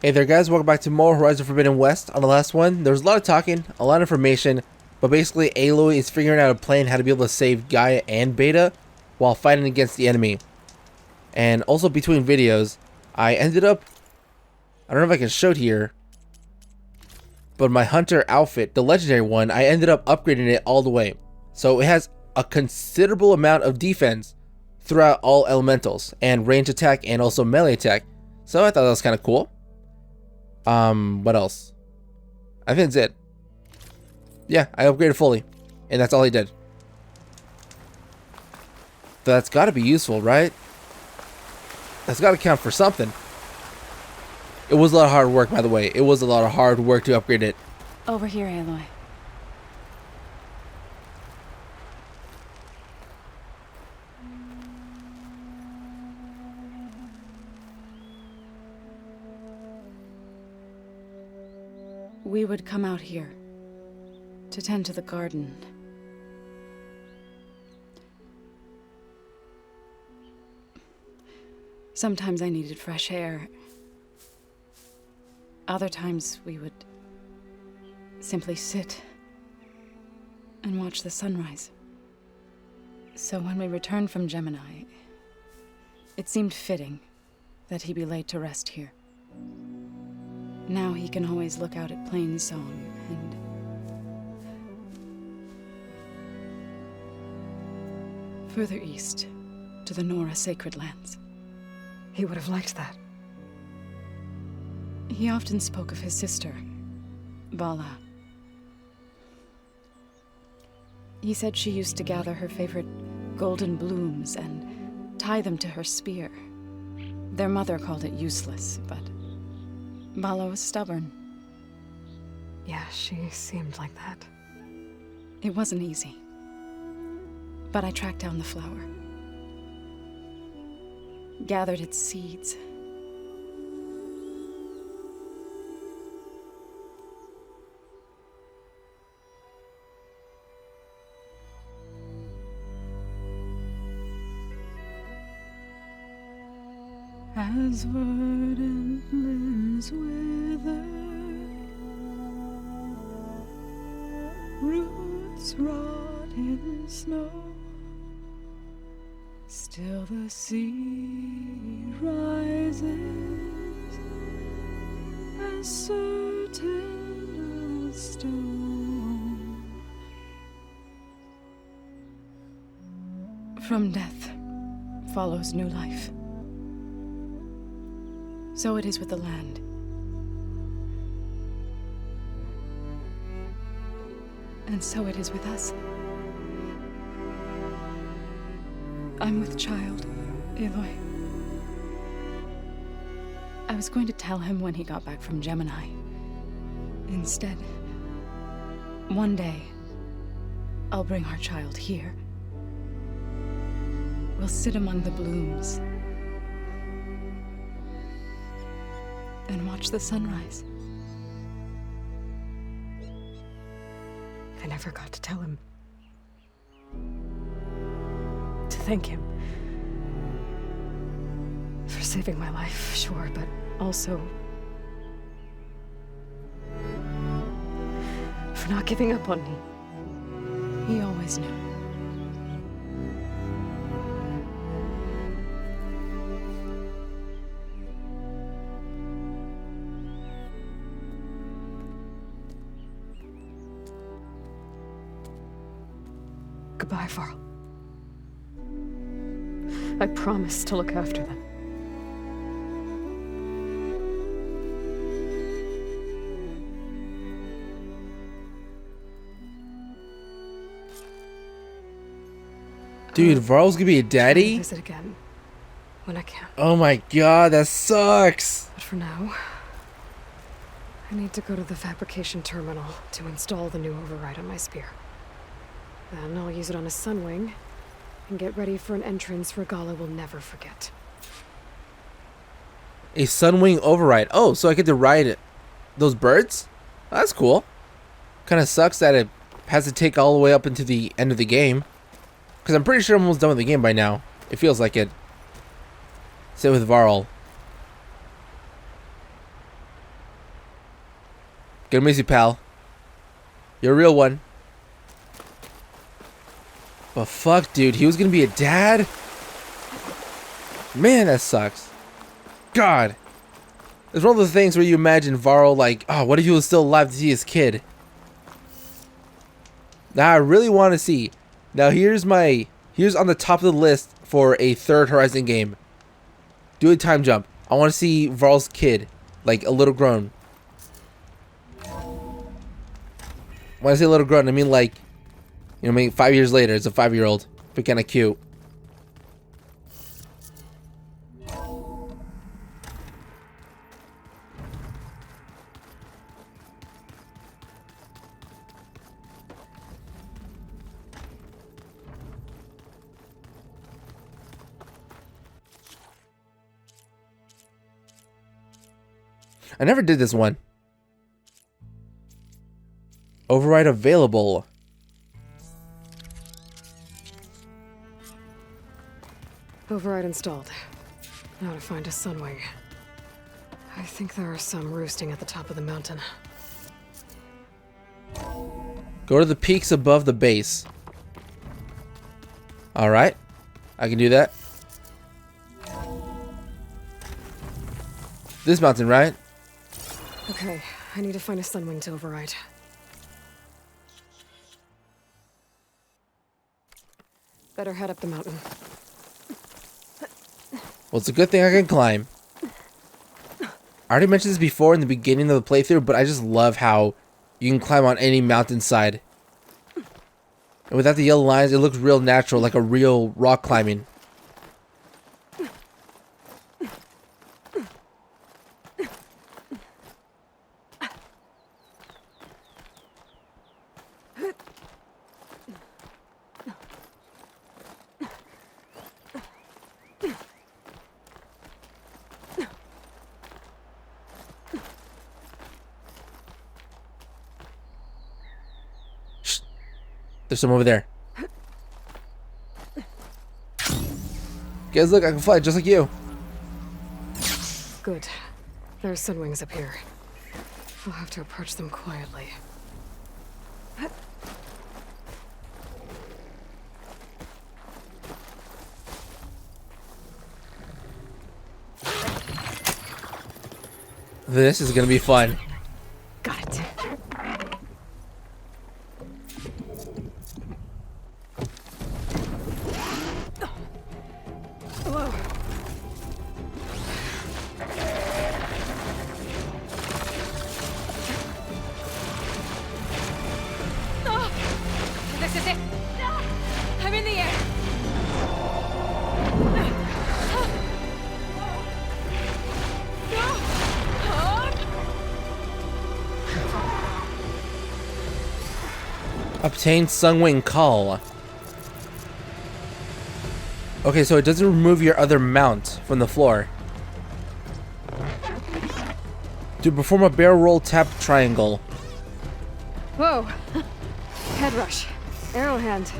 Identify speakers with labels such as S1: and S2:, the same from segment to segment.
S1: Hey there guys, welcome back to more Horizon Forbidden West. On the last one, there was a lot of talking, a lot of information, but basically Aloy is figuring out a plan how to be able to save Gaia and Beta while fighting against the enemy. And also between videos, I ended up, I don't know if I can show it here, but my hunter outfit, the legendary one, I ended up upgrading it all the way. So it has a considerable amount of defense throughout all elementals, and range attack and also melee attack. So I thought that was kind of cool. What else? I think that's it. Yeah, I upgraded fully, and that's all he did. That's got to be useful, right? That's got to count for something. It was a lot of hard work, by the way. It was a lot of hard work to upgrade it.
S2: Over here, Aloy. We would come out here to tend to the garden. Sometimes I needed fresh air. Other times we would simply sit and watch the sunrise. So when we returned from Gemini, it seemed fitting that he be laid to rest here. Now he can always look out at Plainsong and... further east, to the Nora sacred lands.
S3: He would have liked that.
S2: He often spoke of his sister, Bala. He said she used to gather her favorite golden blooms and tie them to her spear. Their mother called it useless, but Bala was stubborn.
S3: Yeah, she seemed like that.
S2: It wasn't easy. But I tracked down the flower. Gathered its seeds. As verdant limbs wither, roots rot in snow, still the sea rises, as certain as stone. From death follows new life. So it is with the land. And so it is with us. I'm with child, Aloy. I was going to tell him when he got back from Gemini. Instead, one day, I'll bring our child here. We'll sit among the blooms and watch the sunrise.
S3: I never got to tell him. To thank him. For saving my life, sure, but also for not giving up on me.
S2: He always knew.
S3: Goodbye, Varl. I promise to look after them.
S1: Dude, Varl's gonna be a
S3: I'll
S1: daddy?
S3: visit again when I can.
S1: Oh my god, that sucks!
S3: But for now, I need to go to the fabrication terminal to install the new override on my spear. Then I'll use it on a sunwing and get ready for an entrance Regalla will never forget.
S1: A Sunwing override. Oh, so I get to ride it. Those birds? That's cool. Kinda sucks that it has to take all the way up into the end of the game. Because I'm pretty sure I'm almost done with the game by now. It feels like it. Same with Varl. Gonna miss you, pal. You're a real one. But fuck, dude. He was gonna be a dad? Man, that sucks. God. It's one of those things where you imagine Varl like, oh, what if he was still alive to see his kid? Now I really want to see. Now here's on the top of the list for a third Horizon game. Do a time jump. I want to see Varl's kid, like a little grown. When I say little grown, I mean like, you know, maybe 5 years later, it's a 5-year-old. But kind of cute. I never did this one. Override available.
S3: Override installed. Now to find a sunwing. I think there are some roosting at the top of the mountain.
S1: Go to the peaks above the base. Alright. I can do that. This mountain, right?
S3: Okay, I need to find a sunwing to override. Better head up the mountain.
S1: Well, it's a good thing I can climb. I already mentioned this before in the beginning of the playthrough, but I just love how you can climb on any mountainside. And without the yellow lines, it looks real natural, like a real rock climbing. There's some over there. Guys, look, I can fly just like you.
S3: Good. There are sunwings up here. I'll have to approach them quietly.
S1: This is gonna be fun.
S3: Got it. Hello.
S2: This is it. I'm in the air.
S1: Obtain Sunwing Call. Okay, so it doesn't remove your other mount from the floor. To perform a barrel roll, tap triangle.
S3: Whoa. Head rush. Arrow hand.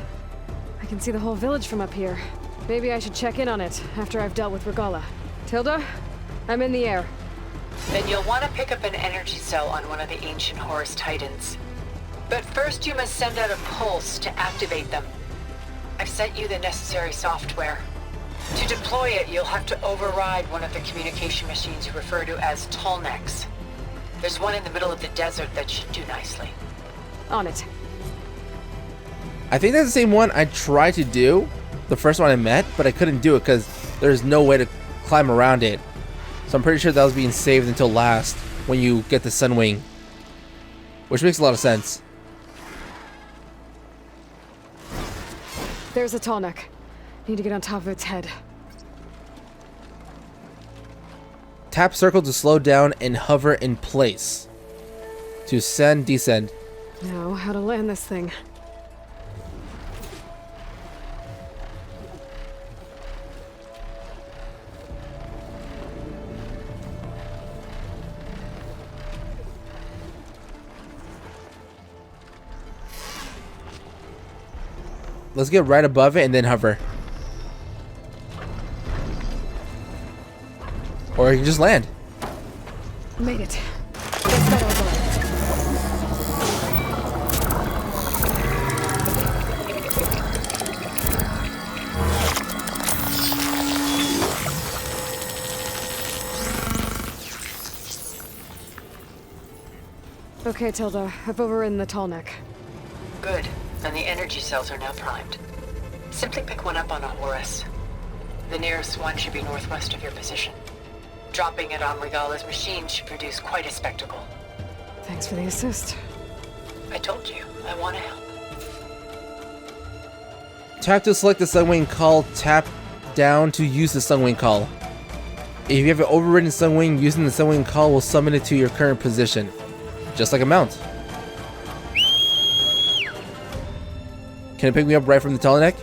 S3: I can see the whole village from up here. Maybe I should check in on it after I've dealt with Regalla. Tilda, I'm in the air.
S4: Then you'll want to pick up an energy cell on one of the ancient Horus Titans. But first you must send out a pulse to activate them. I've sent you the necessary software. To deploy it, you'll have to override one of the communication machines you refer to as Tolnecs. There's one in the middle of the desert that should do nicely.
S3: On it.
S1: I think that's the same one I tried to do, the first one I met, but I couldn't do it because there's no way to climb around it. So I'm pretty sure that was being saved until last, when you get the Sunwing. Which makes a lot of sense.
S3: There's a Tallneck. Need to get on top of its head.
S1: Tap circle to slow down and hover in place. To ascend, descend.
S3: Now, how to land this thing.
S1: Let's get right above it and then hover. Or you can just land.
S3: Made it. Guess that Okay, Tilda. I've overridden the tall neck.
S4: Good. And the energy cells are now primed. Simply pick one up on a Horus. The nearest one should be northwest of your position. Dropping it on Regalla's machine should produce quite a spectacle.
S3: Thanks for the assist.
S4: I told you, I want to help.
S1: Tap to select the Sunwing Call, tap down to use the Sunwing Call. If you have an overridden Sunwing, using the Sunwing Call will summon it to your current position. Just like a mount. Can it pick me up right from the tall neck?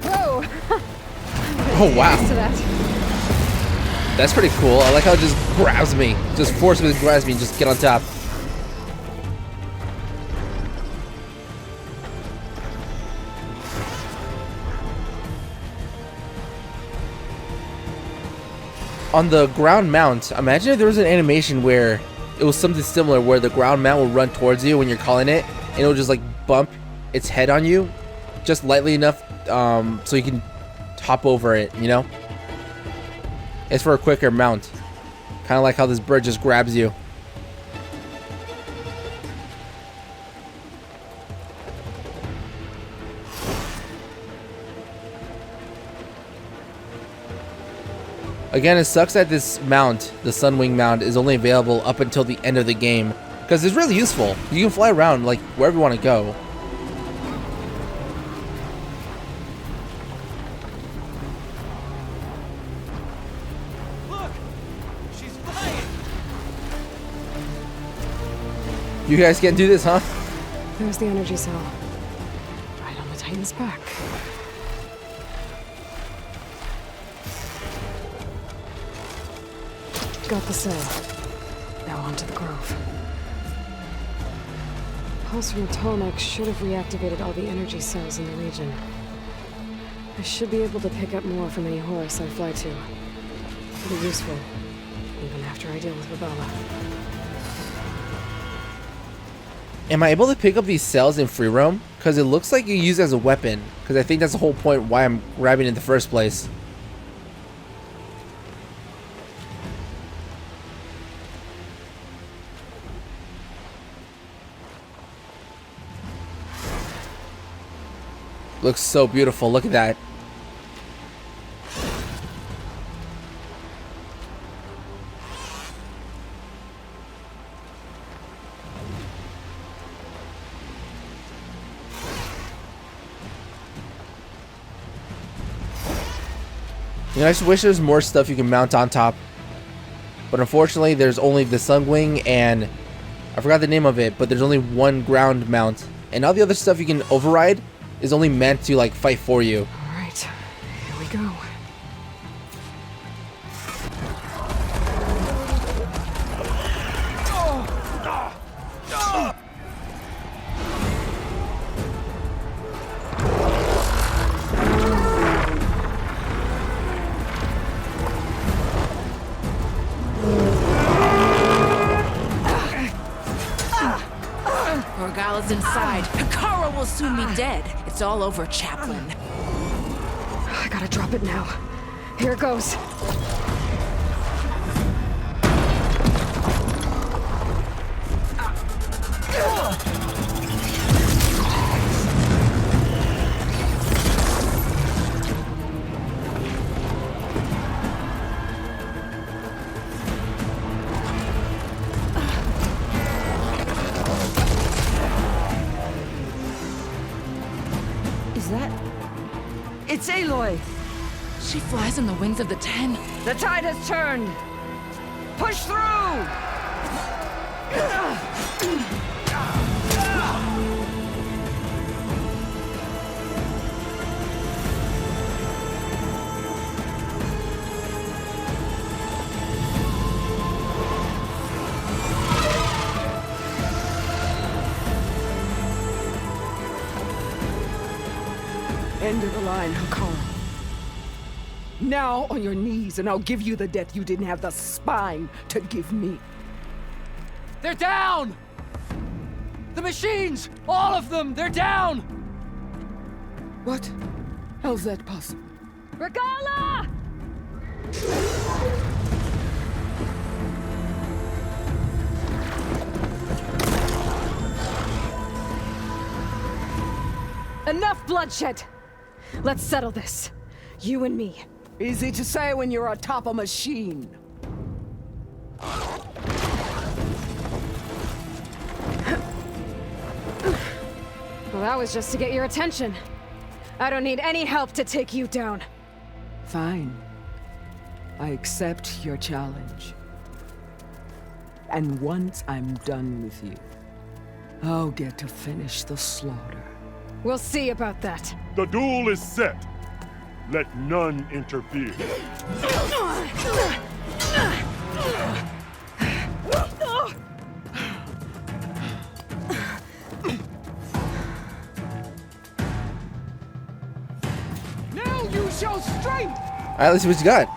S3: Whoa!
S1: Oh wow.
S3: Used to that.
S1: That's pretty cool. I like how it just grabs me. Just forcibly grabs me and just get on top. On the ground mount, imagine if there was an animation where it was something similar, where the ground mount will run towards you when you're calling it, and it'll just like bump its head on you, just lightly enough, so you can hop over it, you know? It's for a quicker mount. Kind of like how this bird just grabs you. Again, it sucks that this mount, the Sunwing mount, is only available up until the end of the game, because it's really useful. You can fly around like wherever you want to go.
S5: Look! She's flying!
S1: You guys can't do this, huh?
S3: There's the energy cell. Right on the Titan's back. Got the cell. Now onto the grove. Pulse from the tall neck should have reactivated all the energy cells in the region. I should be able to pick up more from any Horus I fly to. It'll be useful, even after I deal with Regalla.
S1: Am I able to pick up these cells in free roam? Because it looks like you use it as a weapon. Because I think that's the whole point why I'm grabbing it in the first place. Looks so beautiful. Look at that. You know, I just wish there was more stuff you can mount on top. But unfortunately, there's only the Sunwing and I forgot the name of it, but there's only one ground mount. And all the other stuff you can override is only meant to like fight for you.
S3: All right, here we go.
S6: Regalla's inside. Hikara will soon be dead. It's all over, Chaplain.
S3: I gotta drop it now. Here it goes.
S7: Is that... It's Aloy!
S6: She flies on the wings of the Ten.
S7: The tide has turned! Push through! End of the line, Hikara. Now on your knees, and I'll give you the death you didn't have the spine to give me.
S5: They're down! The machines! All of them! They're down!
S7: What? How's that possible?
S3: Regalla! Enough bloodshed! Let's settle this. You and me.
S7: Easy to say when you're atop a machine.
S3: Well, that was just to get your attention. I don't need any help to take you down.
S7: Fine. I accept your challenge. And once I'm done with you, I'll get to finish the slaughter.
S3: We'll see about that.
S8: The duel is set. Let none interfere.
S7: Now you show strength!
S1: Alright, let's see what you got.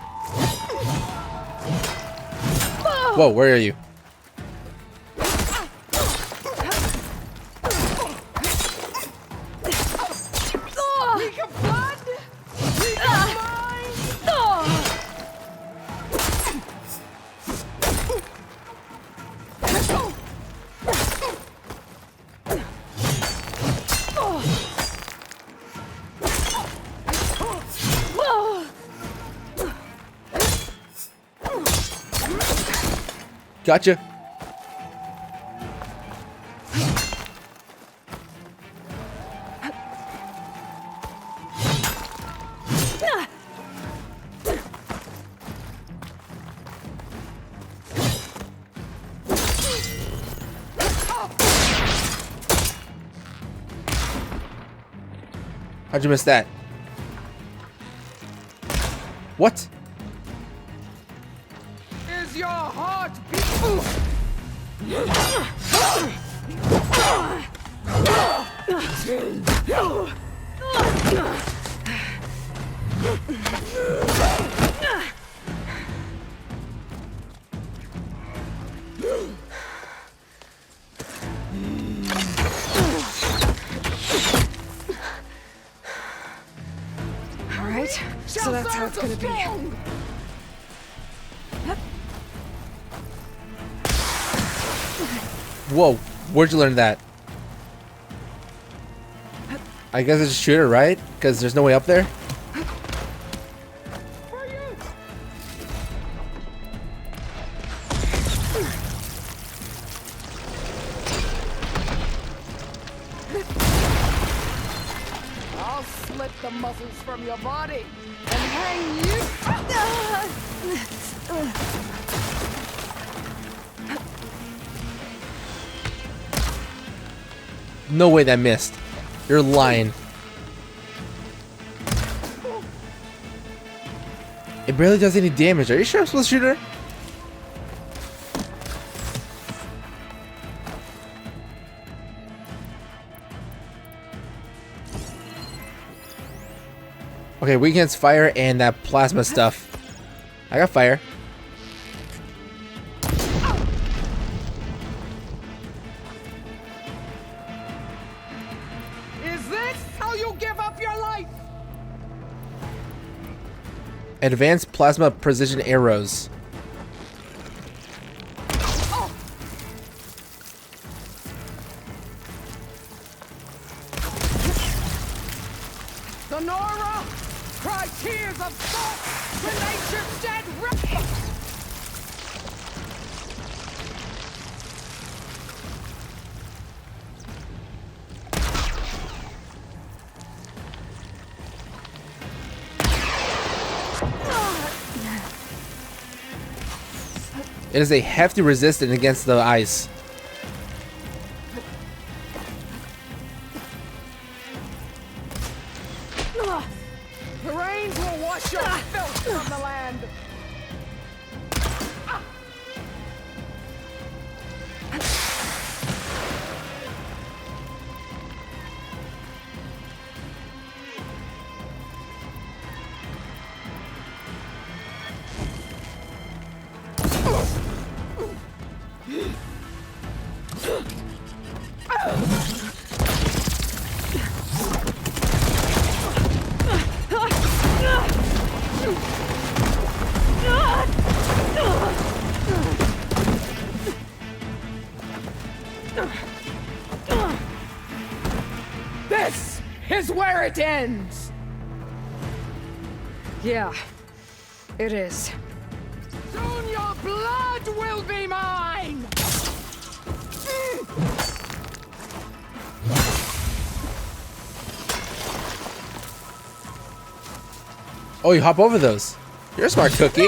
S1: Whoa, where are you?
S7: Leak of blood! Leak of mind!
S1: Gotcha. How'd you miss that? What?
S7: Is your heart beat?
S3: All right, so that's how it's gonna be.
S1: Whoa, where'd you learn that? I guess it's a shooter, right? Because there's no way up there.
S7: I'll slit the muscles from your body and hang you.
S1: No way that missed. You're lying. It barely does any damage. Are you sure I'm supposed to shoot her? Okay, weak against fire and that plasma stuff. I got fire.
S7: Is this how you give up your life?
S1: Advanced plasma precision arrows.
S7: The Nora cry tears of salt to nature's dead wreck.
S1: It is a hefty resistance against the ice.
S7: The rains will wash your filth from the land. where it ends!
S3: Yeah, it is.
S7: Soon your blood will be mine!
S1: Oh, you hop over those. You're a smart cookie.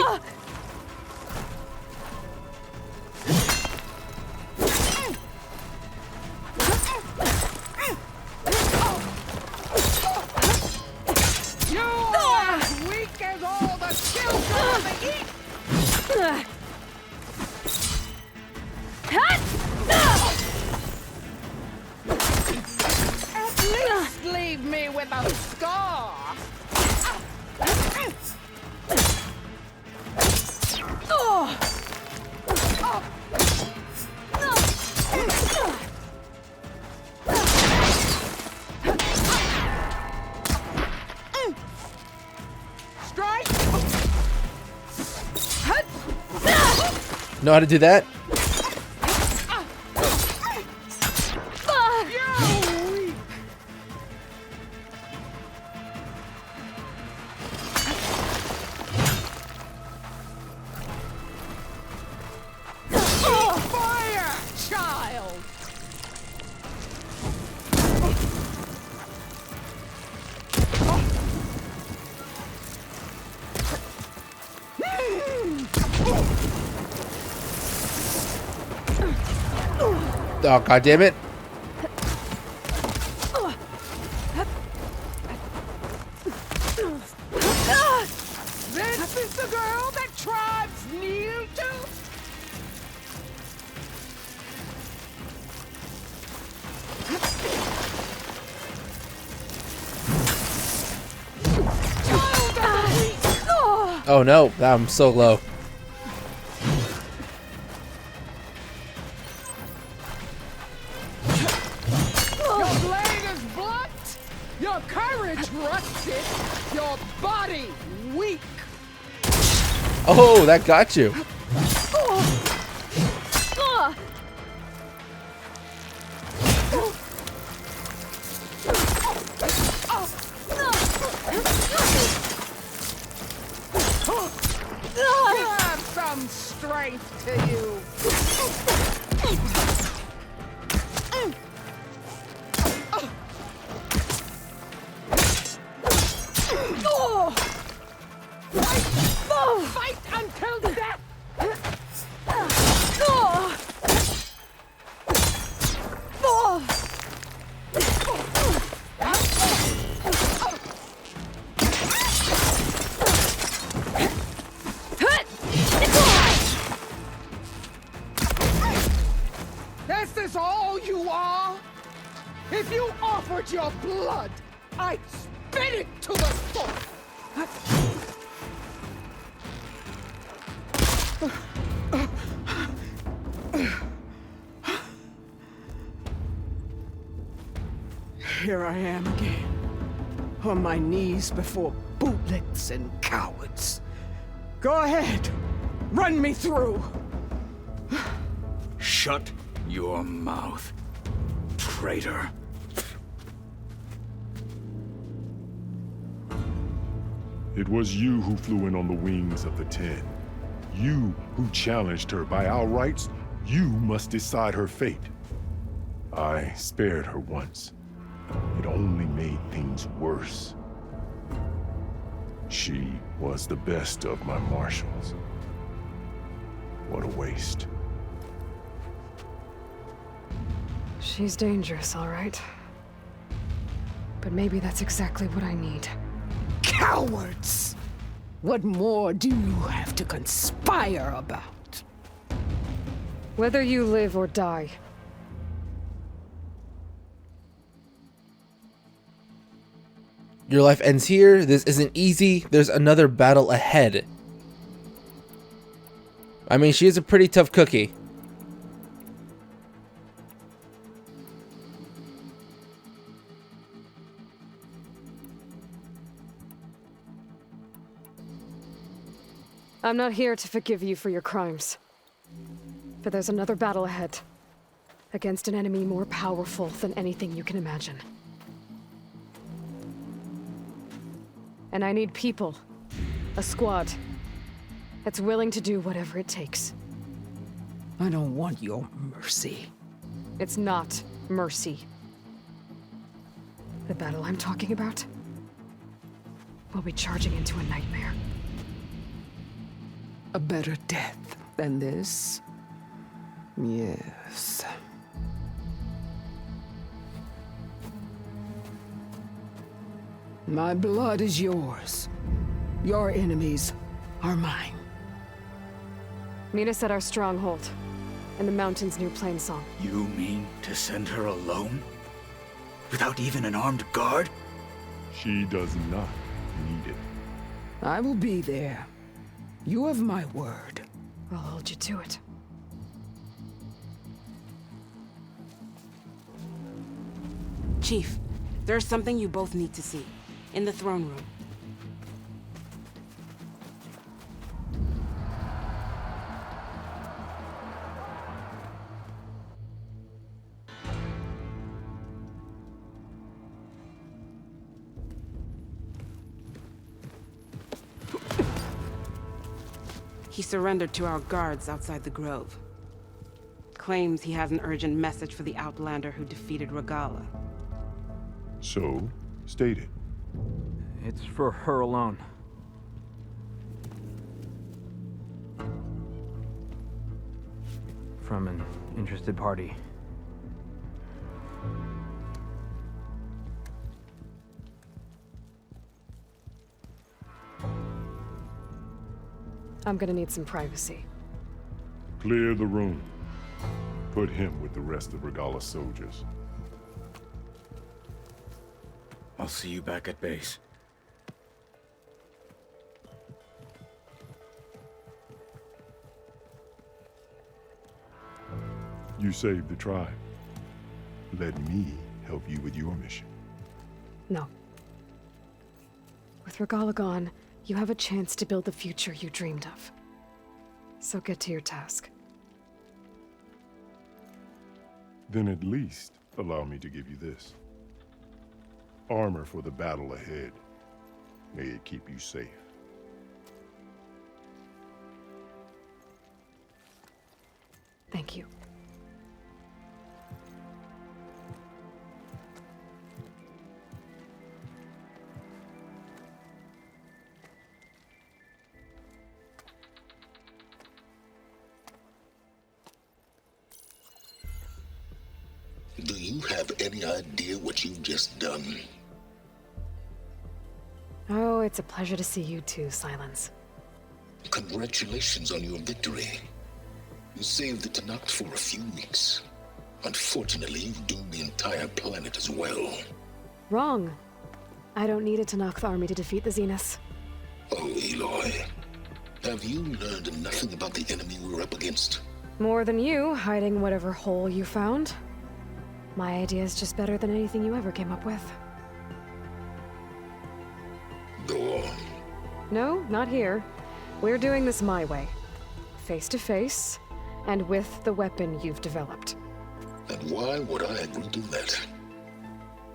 S7: Leave me with a scar! Strike!
S1: Know how to do that? Oh, god damn it.
S7: This is the girl that tribes kneel to?
S1: Oh no, I'm so low.
S7: Your blade is blunt, your courage rusted, your body weak.
S1: Oh, that got you.
S7: Have some strength to you. Fight until death. This is all you are? If you offered your blood, I'd spit it to the foot. Here I am again, on my knees before bootlicks and cowards. Go ahead, run me through.
S9: Shut your mouth, traitor.
S8: It was you who flew in on the wings of the Ten. You who challenged her. By our rights, you must decide her fate. I spared her once. It only made things worse. She was the best of my marshals. What a waste.
S3: She's dangerous, all right. But maybe that's exactly what I need.
S7: Cowards! What more do you have to conspire about?
S3: Whether you live or die.
S1: Your life ends here. This isn't easy. There's another battle ahead. I mean, she is a pretty tough cookie.
S3: I'm not here to forgive you for your crimes. But there's another battle ahead. Against an enemy more powerful than anything you can imagine. And I need people. A squad. That's willing to do whatever it takes.
S7: I don't want your mercy.
S3: It's not mercy. The battle I'm talking about will be charging into a nightmare.
S7: A better death than this? Yes. My blood is yours. Your enemies are mine.
S3: Meet us at our stronghold, in the mountains near Plainsong.
S9: You mean to send her alone? Without even an armed guard?
S8: She does not need it.
S7: I will be there. You have my word.
S3: I'll hold you to it.
S10: Chief, there's something you both need to see. In the throne room. He surrendered to our guards outside the grove. Claims he has an urgent message for the Outlander who defeated Regalla.
S8: So, state it.
S5: It's for her alone. From an interested party.
S3: I'm gonna need some privacy.
S8: Clear the room. Put him with the rest of Regalla's soldiers.
S9: I'll see you back at base.
S8: You saved the tribe. Let me help you with your mission.
S3: No. With Regalla gone, you have a chance to build the future you dreamed of. So get to your task.
S8: Then at least allow me to give you this. Armor for the battle ahead. May it keep you safe.
S3: Thank you.
S11: Do you have any idea what you've just done?
S3: Oh, it's a pleasure to see you too, Silence.
S11: Congratulations on your victory. You saved the Tanakh for a few weeks. Unfortunately, you've doomed the entire planet as well.
S3: Wrong. I don't need a Tanakh army to defeat the Zeniths.
S11: Oh, Aloy. Have you learned nothing about the enemy we're up against?
S3: More than you, hiding whatever hole you found. My idea is just better than anything you ever came up with.
S11: Go on.
S3: No, not here. We're doing this my way. Face to face, and with the weapon you've developed.
S11: And why would I agree to that?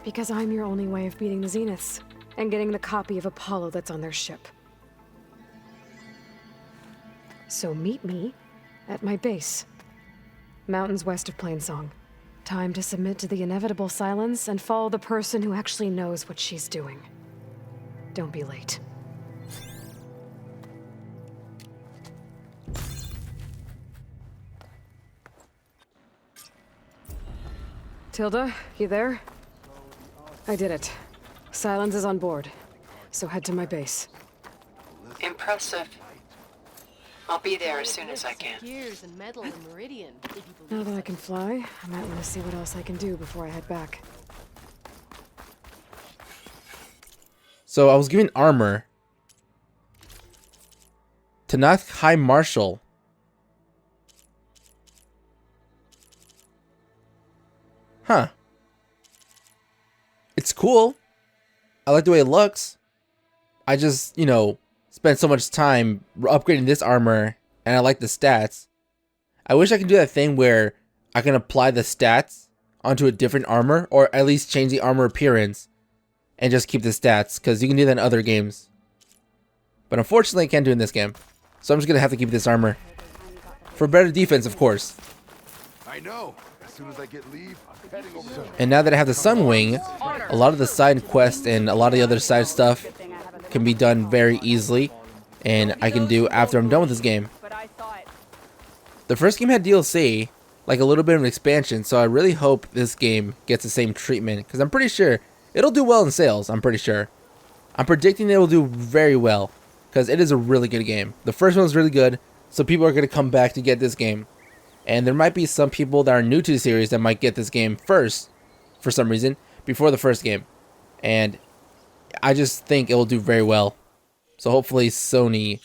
S3: Because I'm your only way of beating the Zeniths, and getting the copy of Apollo that's on their ship. So meet me at my base. Mountains west of Plainsong. Time to submit to the inevitable silence and follow the person who actually knows what she's doing. Don't be late. Tilda, you there? I did it. Silence is on board, so head to my base.
S4: Impressive. I'll be there as soon as I can.
S3: Now that I can fly, I might want to see what else I can do before I head back.
S1: So I was given armor. Tanakh High Marshal. Huh. It's cool. I like the way it looks. I just, spent so much time upgrading this armor, and I like the stats. I wish I could do that thing where I can apply the stats onto a different armor, or at least change the armor appearance and just keep the stats, because you can do that in other games. But unfortunately, I can't do it in this game. So I'm just going to have to keep this armor. For better defense, of course.
S12: I know. As soon as I get leave, I'm heading over.
S1: And now that I have the Sun Wing, a lot of the side quests and a lot of the other side stuff can be done very easily. And I can do after I'm done with this game. The first game had DLC, like a little bit of an expansion, so I really hope this game gets the same treatment, because I'm pretty sure it'll do well in sales. I'm pretty sure. I'm predicting it will do very well, because it is a really good game. The first one was really good, so people are going to come back to get this game. And there might be some people that are new to the series that might get this game first, for some reason, before the first game. And I just think it will do very well. So hopefully Sony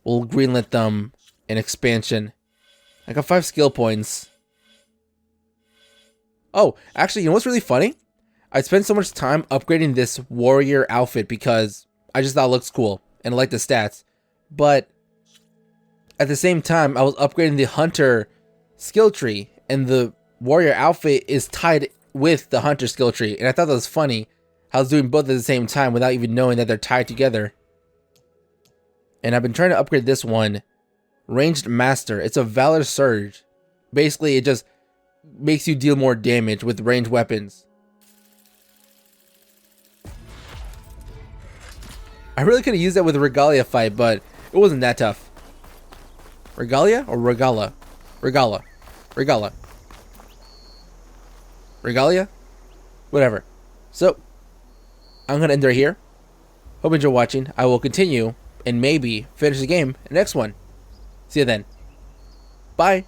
S1: will greenlit them an expansion. I got 5 skill points. Oh, actually, you know what's really funny? I spent so much time upgrading this warrior outfit because I just thought it looks cool and I like the stats. But at the same time, I was upgrading the hunter skill tree, and the warrior outfit is tied with the hunter skill tree. And I thought that was funny. I was doing both at the same time without even knowing that they're tied together. And I've been trying to upgrade this one. Ranged Master. It's a Valor Surge. Basically, it just makes you deal more damage with ranged weapons. I really could have used that with the Regalla fight, but it wasn't that tough. Regalla or Regalla? Regalla. Regalla. Regalla? Whatever. So, I'm going to end right here. Hope you enjoyed watching. I will continue and maybe finish the game in the next one. See you then. Bye.